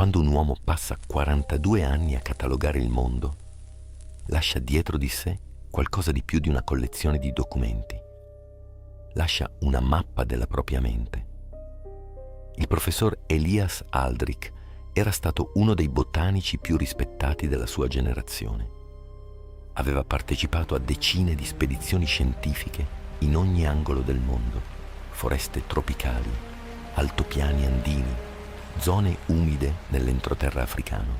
Quando un uomo passa 42 anni a catalogare il mondo, lascia dietro di sé qualcosa di più di una collezione di documenti. Lascia una mappa della propria mente. Il professor Elias Aldrich era stato uno dei botanici più rispettati della sua generazione. Aveva partecipato a decine di spedizioni scientifiche in ogni angolo del mondo, foreste tropicali, altopiani andini, zone umide nell'entroterra africano,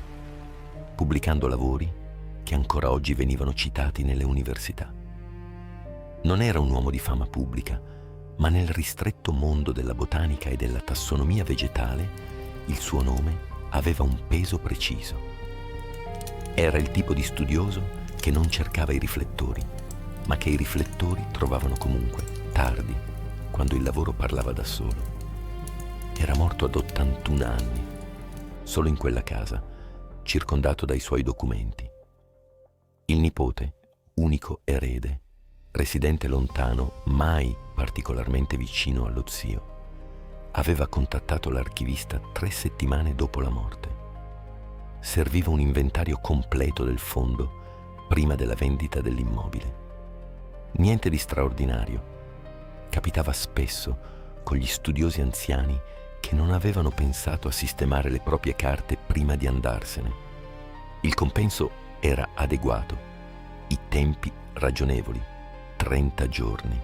pubblicando lavori che ancora oggi venivano citati nelle università. Non era un uomo di fama pubblica, ma nel ristretto mondo della botanica e della tassonomia vegetale il suo nome aveva un peso preciso. Era il tipo di studioso che non cercava i riflettori, ma che i riflettori trovavano comunque, tardi, quando il lavoro parlava da solo. Era morto ad 81 anni, solo in quella casa, circondato dai suoi documenti. Il nipote, unico erede, residente lontano, mai particolarmente vicino allo zio, aveva contattato l'archivista 3 settimane dopo la morte. Serviva un inventario completo del fondo prima della vendita dell'immobile. Niente di straordinario. Capitava spesso con gli studiosi anziani che non avevano pensato a sistemare le proprie carte prima di andarsene. Il compenso era adeguato, i tempi ragionevoli, 30 giorni,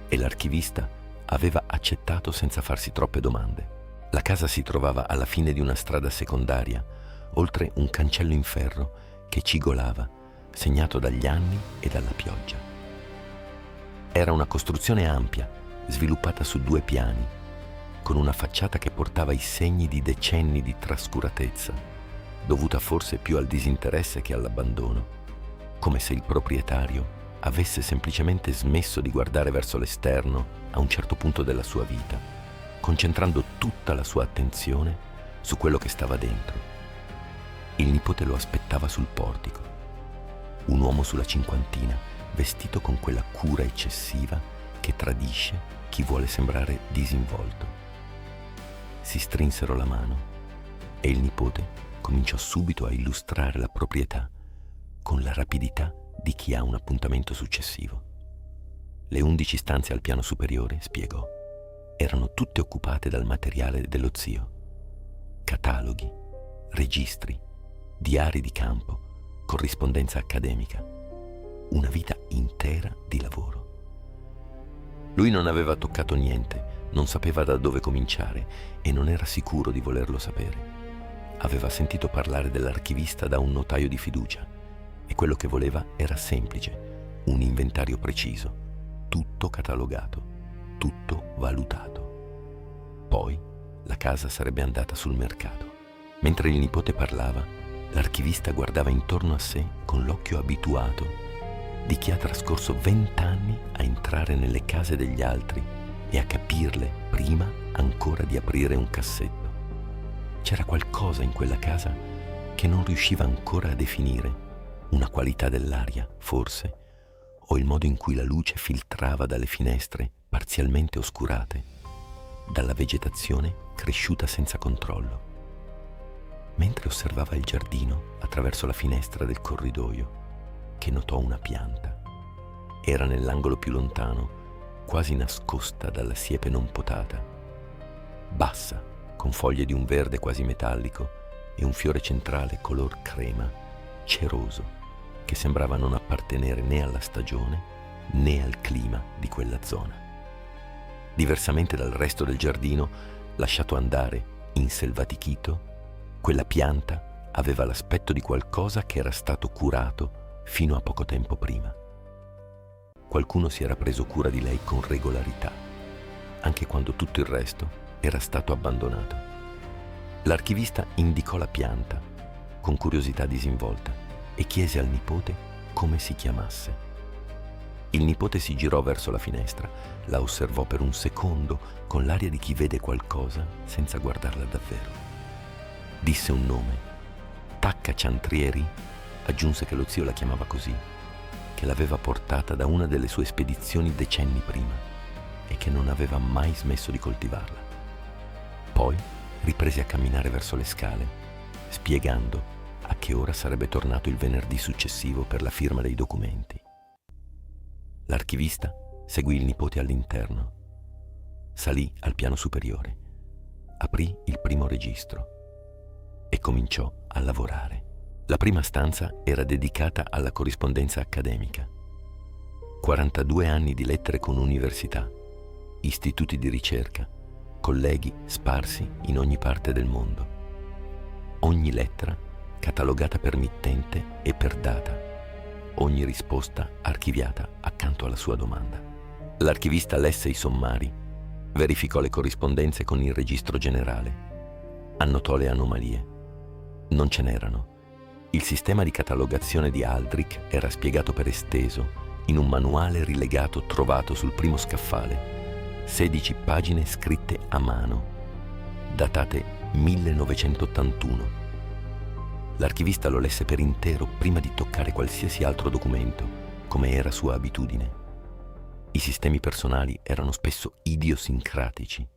e l'archivista aveva accettato senza farsi troppe domande. La casa si trovava alla fine di una strada secondaria, oltre un cancello in ferro che cigolava, segnato dagli anni e dalla pioggia. Era una costruzione ampia, sviluppata su 2 piani, con una facciata che portava i segni di decenni di trascuratezza, dovuta forse più al disinteresse che all'abbandono, come se il proprietario avesse semplicemente smesso di guardare verso l'esterno a un certo punto della sua vita, concentrando tutta la sua attenzione su quello che stava dentro. Il nipote lo aspettava sul portico, un uomo sulla cinquantina, vestito con quella cura eccessiva che tradisce chi vuole sembrare disinvolto. Si strinsero la mano e il nipote cominciò subito a illustrare la proprietà con la rapidità di chi ha un appuntamento successivo. Le 11 stanze al piano superiore, spiegò, erano tutte occupate dal materiale dello zio. Cataloghi, registri, diari di campo, corrispondenza accademica. Una vita intera di lavoro. Lui non aveva toccato niente, non sapeva da dove cominciare e non era sicuro di volerlo sapere. Aveva sentito parlare dell'archivista da un notaio di fiducia e quello che voleva era semplice, un inventario preciso, tutto catalogato, tutto valutato. Poi la casa sarebbe andata sul mercato. Mentre il nipote parlava, l'archivista guardava intorno a sé con l'occhio abituato di chi ha trascorso 20 anni a entrare nelle case degli altri e a capirle prima ancora di aprire un cassetto. C'era qualcosa in quella casa che non riusciva ancora a definire, una qualità dell'aria, forse, o il modo in cui la luce filtrava dalle finestre parzialmente oscurate, dalla vegetazione cresciuta senza controllo. Mentre osservava il giardino attraverso la finestra del corridoio, che notò una pianta. Era nell'angolo più lontano, quasi nascosta dalla siepe non potata. Bassa, con foglie di un verde quasi metallico e un fiore centrale color crema, ceroso, che sembrava non appartenere né alla stagione né al clima di quella zona. Diversamente dal resto del giardino, lasciato andare, inselvatichito, quella pianta aveva l'aspetto di qualcosa che era stato curato fino a poco tempo prima. Qualcuno si era preso cura di lei con regolarità, anche quando tutto il resto era stato abbandonato. L'archivista indicò la pianta, con curiosità disinvolta, e chiese al nipote come si chiamasse. Il nipote si girò verso la finestra, la osservò per un secondo con l'aria di chi vede qualcosa senza guardarla davvero. Disse un nome, Tacca Ciantrieri, aggiunse che lo zio la chiamava così, che l'aveva portata da una delle sue spedizioni decenni prima e che non aveva mai smesso di coltivarla. Poi riprese a camminare verso le scale, spiegando a che ora sarebbe tornato il venerdì successivo per la firma dei documenti. L'archivista seguì il nipote all'interno. Salì al piano superiore, aprì il primo registro e cominciò a lavorare. La prima stanza era dedicata alla corrispondenza accademica. 42 anni di lettere con università, istituti di ricerca, colleghi sparsi in ogni parte del mondo. Ogni lettera catalogata per mittente e per data. Ogni risposta archiviata accanto alla sua domanda. L'archivista lesse i sommari, verificò le corrispondenze con il registro generale, annotò le anomalie. Non ce n'erano. Il sistema di catalogazione di Aldrich era spiegato per esteso in un manuale rilegato trovato sul primo scaffale, 16 pagine scritte a mano, datate 1981. L'archivista lo lesse per intero prima di toccare qualsiasi altro documento, come era sua abitudine. I sistemi personali erano spesso idiosincratici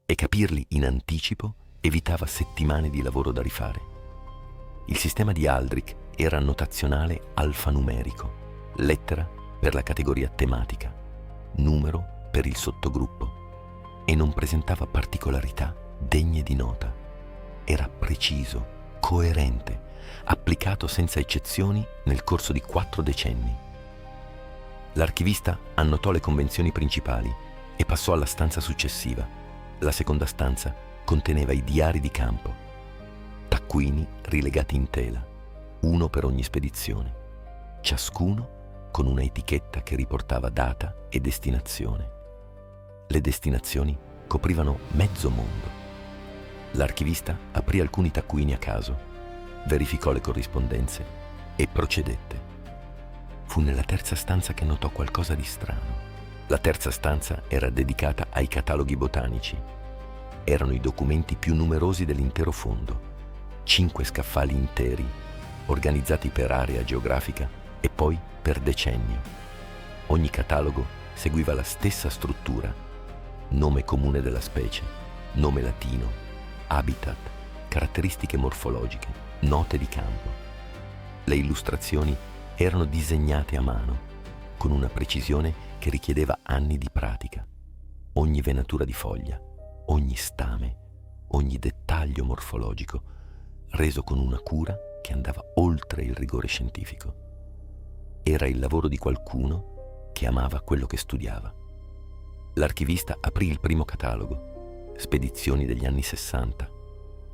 e capirli in anticipo evitava settimane di lavoro da rifare. Il sistema di Aldrich era notazionale alfanumerico, lettera per la categoria tematica, numero per il sottogruppo, e non presentava particolarità degne di nota. Era preciso, coerente, applicato senza eccezioni nel corso di 4 decenni. L'archivista annotò le convenzioni principali e passò alla stanza successiva. La seconda stanza conteneva i diari di campo, taccuini rilegati in tela, uno per ogni spedizione, ciascuno con una etichetta che riportava data e destinazione. Le destinazioni coprivano mezzo mondo. L'archivista aprì alcuni taccuini a caso, verificò le corrispondenze e procedette. Fu nella terza stanza che notò qualcosa di strano. La terza stanza era dedicata ai cataloghi botanici. Erano i documenti più numerosi dell'intero fondo, 5 scaffali interi, organizzati per area geografica e poi per decennio. Ogni catalogo seguiva la stessa struttura: nome comune della specie, nome latino, habitat, caratteristiche morfologiche, note di campo. Le illustrazioni erano disegnate a mano, con una precisione che richiedeva anni di pratica. Ogni venatura di foglia, ogni stame, ogni dettaglio morfologico, reso con una cura che andava oltre il rigore scientifico. Era il lavoro di qualcuno che amava quello che studiava. L'archivista aprì il primo catalogo, spedizioni degli anni 60,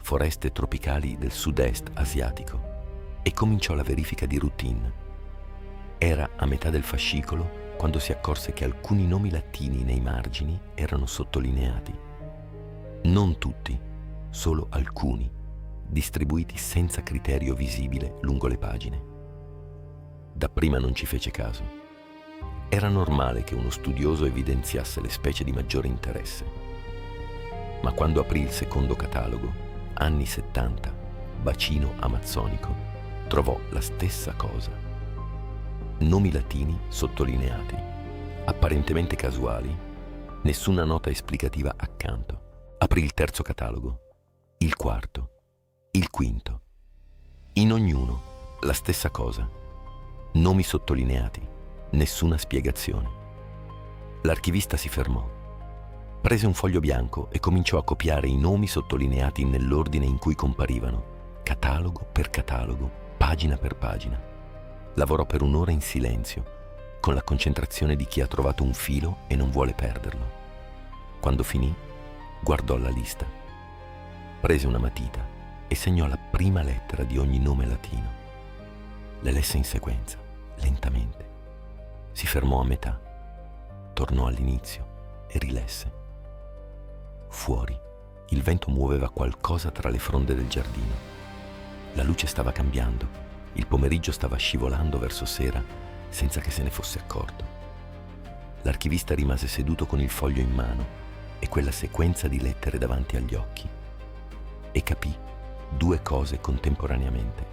foreste tropicali del sud-est asiatico, e cominciò la verifica di routine. Era a metà del fascicolo quando si accorse che alcuni nomi latini nei margini erano sottolineati. Non tutti, solo alcuni, distribuiti senza criterio visibile lungo le pagine. Dapprima non ci fece caso. Era normale che uno studioso evidenziasse le specie di maggiore interesse. Ma quando aprì il secondo catalogo, anni 70, bacino amazzonico, trovò la stessa cosa. Nomi latini sottolineati, apparentemente casuali, nessuna nota esplicativa accanto. Aprì il terzo catalogo, il quarto, il quinto. In ognuno la stessa cosa. Nomi sottolineati, nessuna spiegazione. L'archivista si fermò. Prese un foglio bianco e cominciò a copiare i nomi sottolineati nell'ordine in cui comparivano, catalogo per catalogo, pagina per pagina. Lavorò per un'ora in silenzio, con la concentrazione di chi ha trovato un filo e non vuole perderlo. Quando finì, guardò la lista. Prese una matita e segnò la prima lettera di ogni nome latino. Le lesse in sequenza, lentamente. Si fermò a metà, tornò all'inizio e rilesse. Fuori, il vento muoveva qualcosa tra le fronde del giardino. La luce stava cambiando, il pomeriggio stava scivolando verso sera senza che se ne fosse accorto. L'archivista rimase seduto con il foglio in mano e quella sequenza di lettere davanti agli occhi e capì 2 cose contemporaneamente: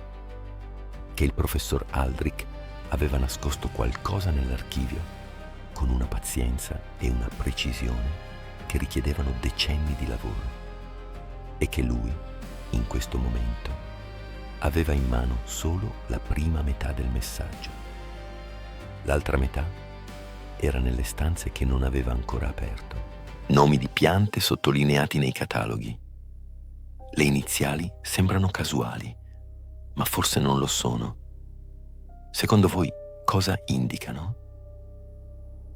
che il professor Aldrich aveva nascosto qualcosa nell'archivio con una pazienza e una precisione che richiedevano decenni di lavoro, e che lui, in questo momento, aveva in mano solo la prima metà del messaggio. L'altra metà era nelle stanze che non aveva ancora aperto. Nomi di piante sottolineati nei cataloghi. Le iniziali sembrano casuali, ma forse non lo sono. Secondo voi cosa indicano?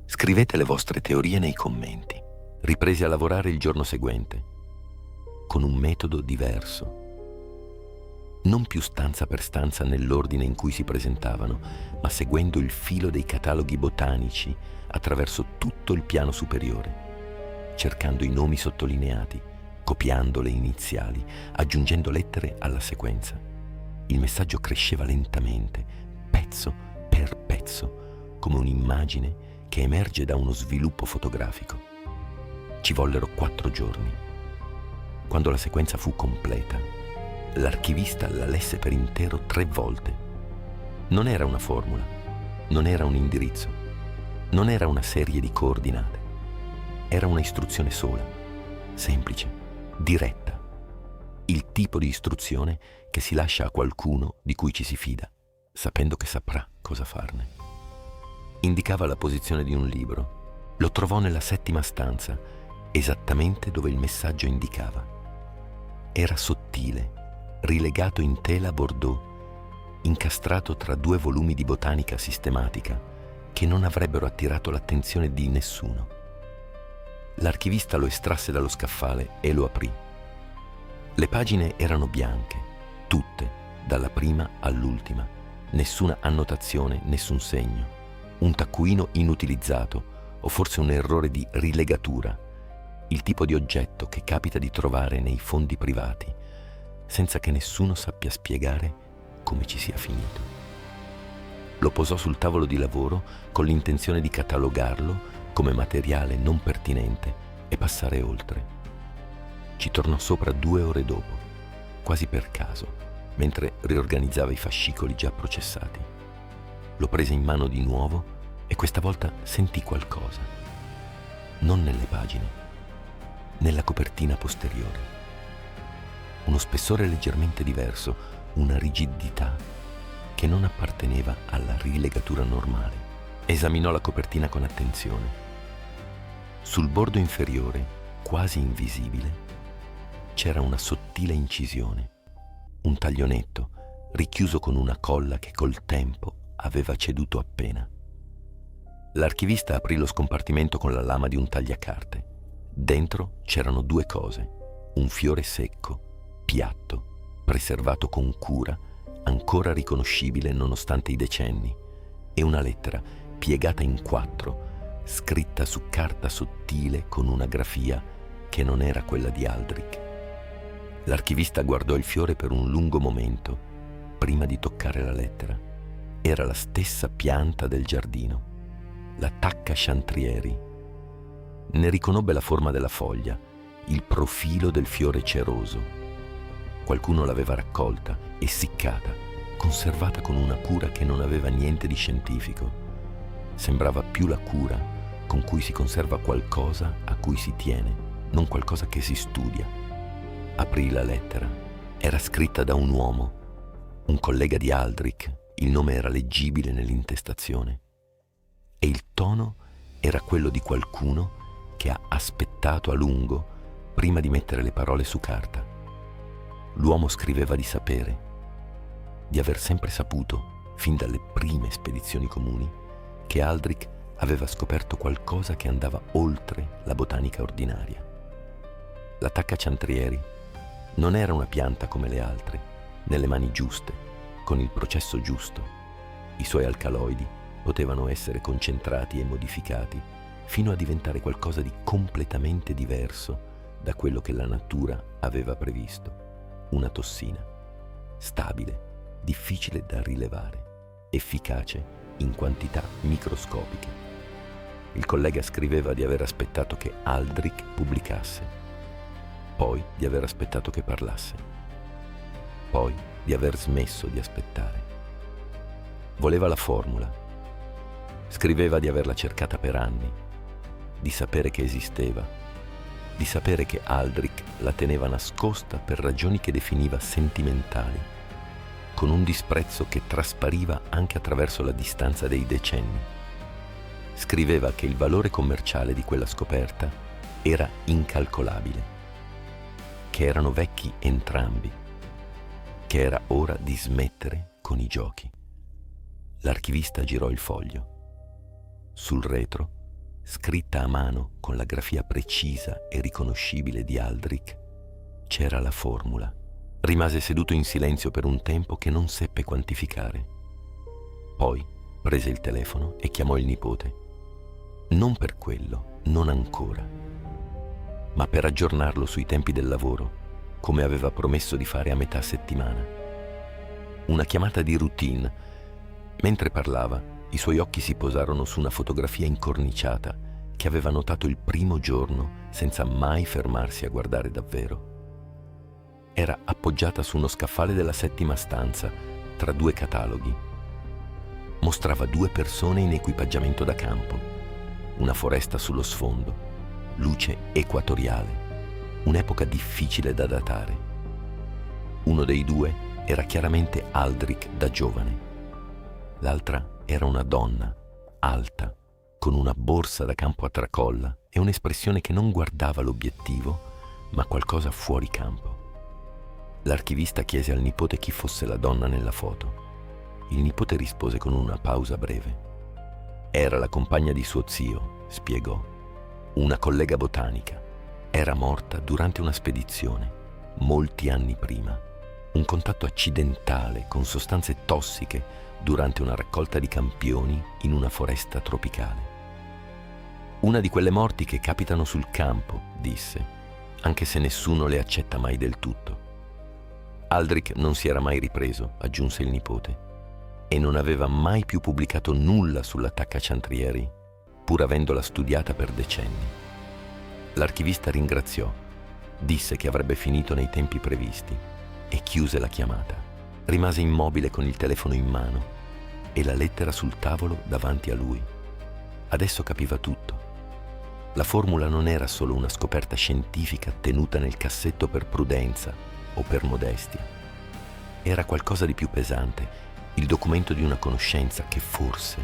Scrivete le vostre teorie nei commenti. Ripresi a lavorare il giorno seguente, con un metodo diverso. Non più stanza per stanza nell'ordine in cui si presentavano, ma seguendo il filo dei cataloghi botanici attraverso tutto il piano superiore, cercando i nomi sottolineati, copiando le iniziali, aggiungendo lettere alla sequenza. Il messaggio cresceva lentamente, pezzo per pezzo, come un'immagine che emerge da uno sviluppo fotografico. Ci vollero 4 giorni. Quando la sequenza fu completa, l'archivista la lesse per intero 3 volte. Non era una formula, non era un indirizzo, non era una serie di coordinate. Era una istruzione sola, semplice, diretta. Il tipo di istruzione che si lascia a qualcuno di cui ci si fida, sapendo che saprà cosa farne. Indicava la posizione di un libro. Lo trovò nella 7ª stanza, esattamente dove il messaggio indicava. Era sottile, rilegato in tela bordeaux, incastrato tra 2 volumi di botanica sistematica che non avrebbero attirato l'attenzione di nessuno. L'archivista lo estrasse dallo scaffale e lo aprì. Le pagine erano bianche, tutte, dalla prima all'ultima, nessuna annotazione, nessun segno. Un taccuino inutilizzato o forse un errore di rilegatura, il tipo di oggetto che capita di trovare nei fondi privati, senza che nessuno sappia spiegare come ci sia finito. Lo posò sul tavolo di lavoro con l'intenzione di catalogarlo come materiale non pertinente e passare oltre. Ci tornò sopra 2 ore dopo, quasi per caso, mentre riorganizzava i fascicoli già processati. Lo prese in mano di nuovo e questa volta sentì qualcosa. Non nelle pagine, nella copertina posteriore. Uno spessore leggermente diverso, una rigidità che non apparteneva alla rilegatura normale. Esaminò la copertina con attenzione. Sul bordo inferiore, quasi invisibile, c'era una sottile incisione, un taglionetto richiuso con una colla che col tempo aveva ceduto appena. L'archivista aprì lo scompartimento con la lama di un tagliacarte. Dentro c'erano 2 cose: un fiore secco, piatto, preservato con cura, ancora riconoscibile nonostante i decenni, e una lettera piegata in 4, scritta su carta sottile con una grafia che non era quella di Aldrich. L'archivista guardò il fiore per un lungo momento, prima di toccare la lettera. Era la stessa pianta del giardino, la tacca chantrieri. Ne riconobbe la forma della foglia, il profilo del fiore ceroso. Qualcuno l'aveva raccolta, essiccata, conservata con una cura che non aveva niente di scientifico. Sembrava più la cura con cui si conserva qualcosa a cui si tiene, non qualcosa che si studia. Aprì la lettera. Era scritta da un uomo, un collega di Aldrich. Il nome era leggibile nell'intestazione. E il tono era quello di qualcuno che ha aspettato a lungo prima di mettere le parole su carta. L'uomo scriveva di sapere, di aver sempre saputo, fin dalle prime spedizioni comuni, che Aldrich aveva scoperto qualcosa che andava oltre la botanica ordinaria. La tacca chantrieri non era una pianta come le altre, nelle mani giuste, con il processo giusto. I suoi alcaloidi potevano essere concentrati e modificati fino a diventare qualcosa di completamente diverso da quello che la natura aveva previsto. Una tossina, stabile, difficile da rilevare, efficace in quantità microscopiche. Il collega scriveva di aver aspettato che Aldrich pubblicasse, poi di aver aspettato che parlasse, poi di aver smesso di aspettare. Voleva la formula. Scriveva di averla cercata per anni, di sapere che esisteva, di sapere che Aldrich la teneva nascosta per ragioni che definiva sentimentali, con un disprezzo che traspariva anche attraverso la distanza dei decenni. Scriveva che il valore commerciale di quella scoperta era incalcolabile, che erano vecchi entrambi, che era ora di smettere con i giochi. L'archivista girò il foglio. Sul retro, scritta a mano con la grafia precisa e riconoscibile di Aldrich, c'era la formula. Rimase seduto in silenzio per un tempo che non seppe quantificare. Poi prese il telefono e chiamò il nipote. Non per quello, non ancora, ma per aggiornarlo sui tempi del lavoro, come aveva promesso di fare a metà settimana. Una chiamata di routine. Mentre parlava, i suoi occhi si posarono su una fotografia incorniciata che aveva notato il primo giorno senza mai fermarsi a guardare davvero. Era appoggiata su uno scaffale della 7ª stanza, tra 2 cataloghi. Mostrava 2 persone in equipaggiamento da campo, una foresta sullo sfondo, luce equatoriale, un'epoca difficile da datare. Uno dei 2 era chiaramente Aldrich da giovane. L'altra era una donna, alta, con una borsa da campo a tracolla e un'espressione che non guardava l'obiettivo, ma qualcosa fuori campo. L'archivista chiese al nipote chi fosse la donna nella foto. Il nipote rispose con una pausa breve. Era la compagna di suo zio, spiegò. Una collega botanica. Era morta durante una spedizione, molti anni prima. Un contatto accidentale con sostanze tossiche durante una raccolta di campioni in una foresta tropicale. Una di quelle morti che capitano sul campo, disse, anche se nessuno le accetta mai del tutto. Aldrich non si era mai ripreso, aggiunse il nipote, e non aveva mai più pubblicato nulla sull'attacca Chantrieri, pur avendola studiata per decenni. L'archivista ringraziò, disse che avrebbe finito nei tempi previsti e chiuse la chiamata. Rimase immobile con il telefono in mano e la lettera sul tavolo davanti a lui. Adesso capiva tutto. La formula non era solo una scoperta scientifica tenuta nel cassetto per prudenza o per modestia. Era qualcosa di più pesante, il documento di una conoscenza che forse,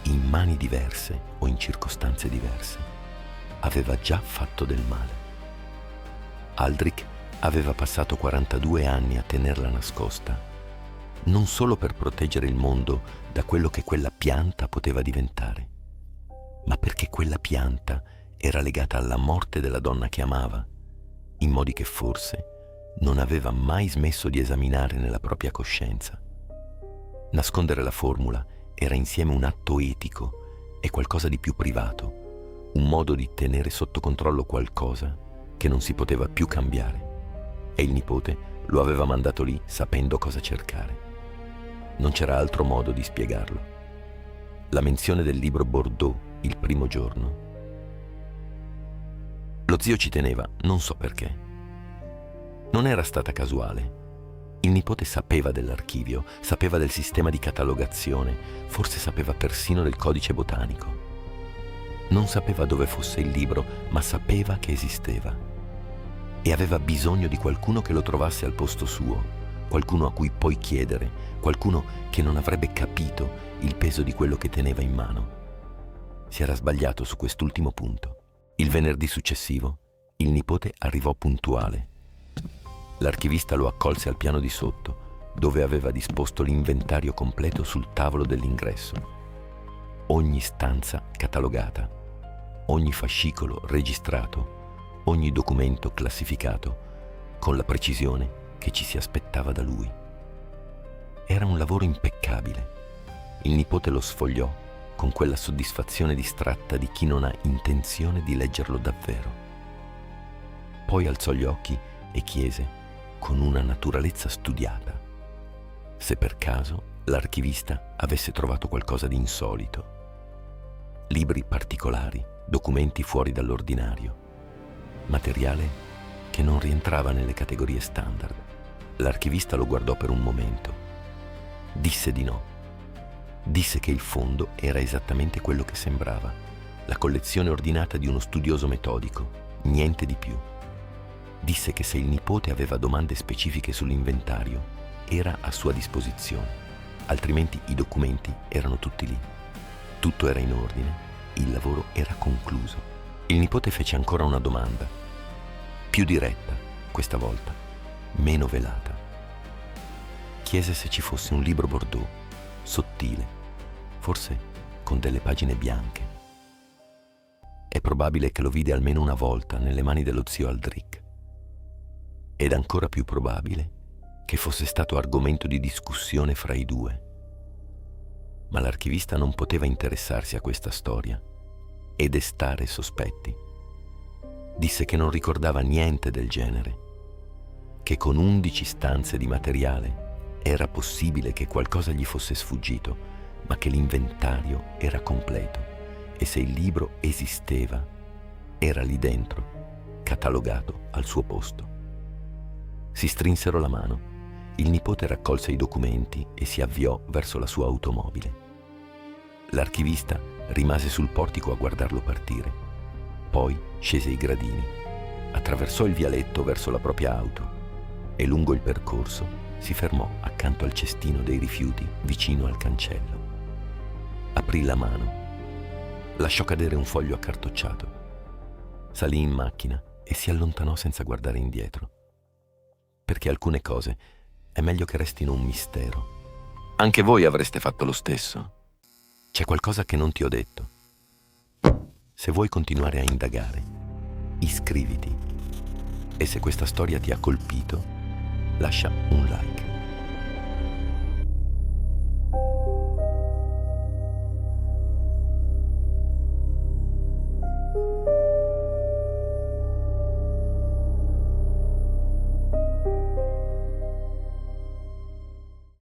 in mani diverse o in circostanze diverse, aveva già fatto del male. Aldrich aveva passato 42 anni a tenerla nascosta, non solo per proteggere il mondo da quello che quella pianta poteva diventare, ma perché quella pianta era legata alla morte della donna che amava, in modi che forse non aveva mai smesso di esaminare nella propria coscienza. Nascondere la formula era insieme un atto etico e qualcosa di più privato, un modo di tenere sotto controllo qualcosa che non si poteva più cambiare. E il nipote lo aveva mandato lì sapendo cosa cercare. Non c'era altro modo di spiegarlo. La menzione del libro Bordeaux il primo giorno. Lo zio ci teneva, non so perché. Non era stata casuale. Il nipote sapeva dell'archivio, sapeva del sistema di catalogazione, forse sapeva persino del codice botanico. Non sapeva dove fosse il libro, ma sapeva che esisteva. E aveva bisogno di qualcuno che lo trovasse al posto suo, qualcuno a cui poi chiedere, qualcuno che non avrebbe capito il peso di quello che teneva in mano. Si era sbagliato su quest'ultimo punto. Il venerdì successivo, il nipote arrivò puntuale. L'archivista lo accolse al piano di sotto, dove aveva disposto l'inventario completo sul tavolo dell'ingresso. Ogni stanza catalogata, ogni fascicolo registrato, ogni documento classificato, con la precisione che ci si aspettava da lui. Era un lavoro impeccabile. Il nipote lo sfogliò con quella soddisfazione distratta di chi non ha intenzione di leggerlo davvero. Poi alzò gli occhi e chiese, con una naturalezza studiata, se per caso l'archivista avesse trovato qualcosa di insolito. Libri particolari, documenti fuori dall'ordinario, materiale che non rientrava nelle categorie standard. L'archivista lo guardò per un momento. Disse di no. Disse che il fondo era esattamente quello che sembrava, la collezione ordinata di uno studioso metodico, niente di più. Disse che se il nipote aveva domande specifiche sull'inventario era a sua disposizione, altrimenti i documenti erano tutti lì. Tutto era in ordine, il lavoro era concluso. Il nipote fece ancora una domanda, più diretta questa volta, meno velata. Chiese se ci fosse un libro Bordeaux, sottile, forse con delle pagine bianche. È probabile che lo vide almeno una volta nelle mani dello zio Aldrich. Ed ancora più probabile che fosse stato argomento di discussione fra i due. Ma l'archivista non poteva interessarsi a questa storia e destare sospetti. Disse che non ricordava niente del genere, che con 11 stanze di materiale era possibile che qualcosa gli fosse sfuggito, ma che l'inventario era completo e se il libro esisteva, era lì dentro, catalogato al suo posto. Si strinsero la mano. Il nipote raccolse i documenti e si avviò verso la sua automobile. L'archivista rimase sul portico a guardarlo partire. Poi scese i gradini, attraversò il vialetto verso la propria auto e lungo il percorso si fermò accanto al cestino dei rifiuti vicino al cancello. Aprì la mano, lasciò cadere un foglio accartocciato, salì in macchina e si allontanò senza guardare indietro. Perché alcune cose è meglio che restino un mistero. Anche voi avreste fatto lo stesso. C'è qualcosa che non ti ho detto. Se vuoi continuare a indagare, iscriviti. E se questa storia ti ha colpito, lascia un like.